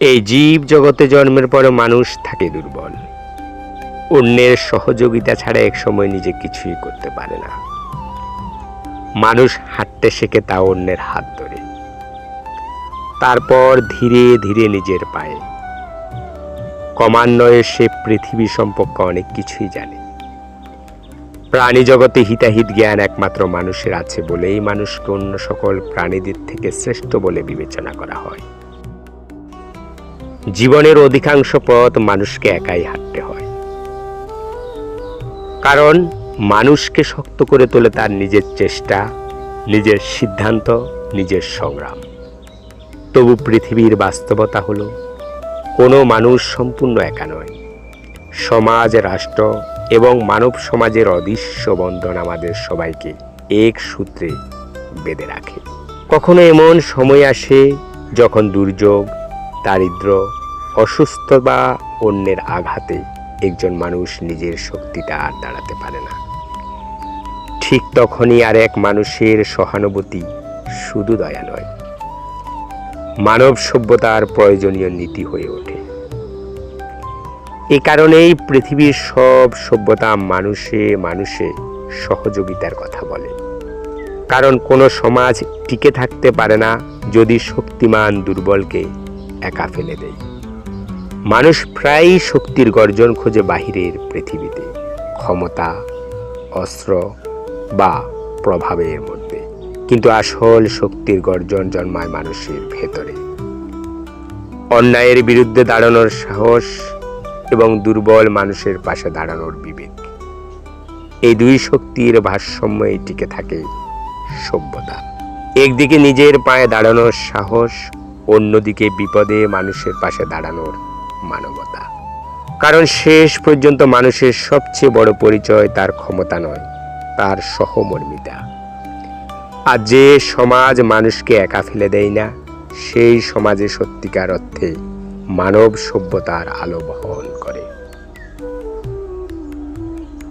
এই জীব জগতে জন্মের পর মানুষ থাকে দুর্বল। অন্যের সহযোগিতা ছাড়া একসময় নিজে কিছুই করতে পারে না। মানুষ হাঁটতে শেখে তা অন্যের হাত ধরে, তারপর ধীরে ধীরে নিজের পায়ে। ক্রমান্বয়ে সে পৃথিবী সম্পর্কে অনেক কিছুই জানে। প্রাণী জগতে হিতাহিত জ্ঞান একমাত্র মানুষের আছে বলেই মানুষকে অন্য সকল প্রাণীদের থেকে শ্রেষ্ঠ বলে বিবেচনা করা হয়। জীবনের অধিকাংশ পথ মানুষকে একাই হাঁটতে হয়, কারণ মানুষকে শক্ত করে তোলে তার নিজের চেষ্টা, নিজের সিদ্ধান্ত, নিজের সংগ্রাম। তবু পৃথিবীর বাস্তবতা হলো কোনো মানুষ সম্পূর্ণ একা নয়। সমাজ, রাষ্ট্র এবং মানব সমাজের অদৃশ্য বন্ধন আমাদের সবাইকে এক সূত্রে বেঁধে রাখে। কখনো এমন সময় আসে যখন দুর্যোগ, দারিদ্র্য, অসুস্থ বা অন্যের আঘাতে একজন মানুষ নিজের শক্তিটা আর দাঁড়াতে পারে না। ঠিক তখনই আর এক মানুষের সহানুভূতি শুধু দয়া নয়, মানব সভ্যতার প্রয়োজনীয় নীতি হয়ে ওঠে। এ কারণেই পৃথিবীর সব সভ্যতা মানুষে মানুষে সহযোগিতার কথা বলে। কারণ কোনো সমাজ টিকে থাকতে পারে না যদি শক্তিমান দুর্বলকে একা ফেলে দেয়। মানুষ প্রায়ই শক্তির গর্জন খোঁজে বাহিরের পৃথিবীতে, ক্ষমতা, অস্ত্র বা প্রভাবের মধ্যে, কিন্তু আসল শক্তির গর্জন জন্মায় মানুষের ভেতরে। অন্যায়ের বিরুদ্ধে দাঁড়ানোর সাহস এবং দুর্বল মানুষের পাশে দাঁড়ানোর বিবেক, এই দুই শক্তির ভারসাম্যে টিকে থাকে সভ্যতা। একদিকে নিজের পায়ে দাঁড়ানোর সাহস, অন্যদিকে বিপদে মানুষের পাশে দাঁড়ানোর মানবতা। কারণ শেষ পর্যন্ত মানুষের সবচেয়ে বড় পরিচয় তার ক্ষমতা নয়, তার সহমর্মিতা। আর যে সমাজ মানুষকে একা ফেলে দেয় না, সেই সমাজে সত্যিকার অর্থে মানব সভ্যতার আলো বহন করে।